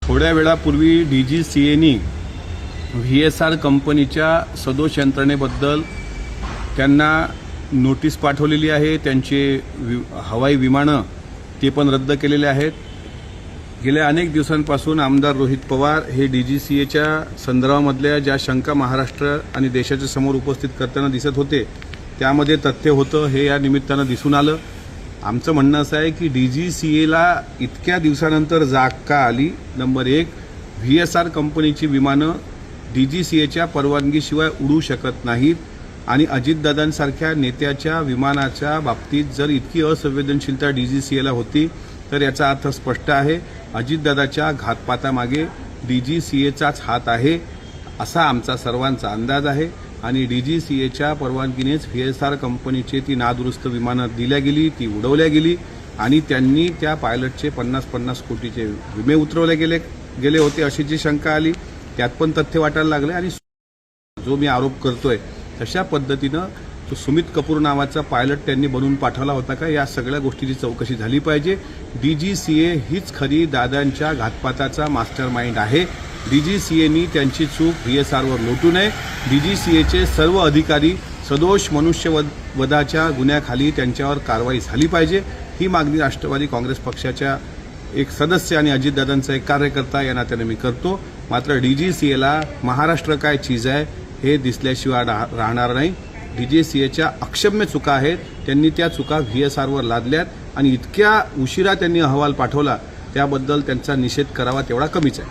थोड्या वेळापूर्वी DGCAनी VSR कंपनीच्या सदोष यंत्रणेबद्दल त्यांना नोटीस पाठवलेली आहे। त्यांचे हवाई विमानं ते पण रद्द केलेले आहेत। गेल्या अनेक दिवसांपासून आमदार रोहित पवार हे DGCAच्या संदर्भामधल्या ज्या शंका महाराष्ट्र आणि देशाच्या समोर उपस्थित करताना दिसत होते त्यामध्ये तथ्य होतं हे या निमित्तानं दिसून आलं। आमचं म्हणणं असं आहे की DGCAला इतक्या दिवसानंतर जाग का आली। नंबर 1, VSR कंपनीची विमानं DGCAच्या परवानगीशिवाय उडू शकत नाहीत आणि अजितदादांसारख्या नेत्याच्या विमानाच्या बाबतीत जर इतकी असंवेदनशीलता DGCAला होती तर याचा अर्थ स्पष्ट आहे, अजितदादाच्या घातपातामागे DGCAचाच हात आहे असा आमचा सर्वांचा अंदाज आहे। आणि DGCAच्या परवानगीनेच VSR कंपनीची ती नादुरुस्त विमानं दिल्या गेली, ती उडवल्या गेली आणि त्यांनी त्या पायलटचे 50-50 कोटीचे विमे उतरवले गेले होते अशी जी शंका आली त्यात पण तथ्य वाटायला लागले। आणि जो मी आरोप करतोय तशा पद्धतीनं तो सुमित कपूर नावाचा पायलट त्यांनी बनवून पाठवला होता का, या सगळ्या गोष्टीची चौकशी झाली पाहिजे। DGCA हीच खरी दादांच्या घातपाताचा मास्टरमाइंड आहे। DGCAनी त्यांची चूक VSRवर लोटू नये। DGCAचे सर्व अधिकारी सदोष मनुष्यवधाच्या गुन्ह्याखाली त्यांच्यावर कारवाई झाली पाहिजे, ही मागणी राष्ट्रवादी काँग्रेस पक्षाच्या एक सदस्य आणि अजितदादांचा एक कार्यकर्ता या नात्याने मी करतो। मात्र DGCAला महाराष्ट्र काय चीज आहे हे दिसल्याशिवाय राहणार नाही। DGCAच्या अक्षम्य चुका आहेत, त्यांनी त्या चुका VSRवर लादल्यात आणि इतक्या उशिरा त्यांनी अहवाल पाठवला त्याबद्दल त्यांचा निषेध करावा तेवढा कमीच आहे।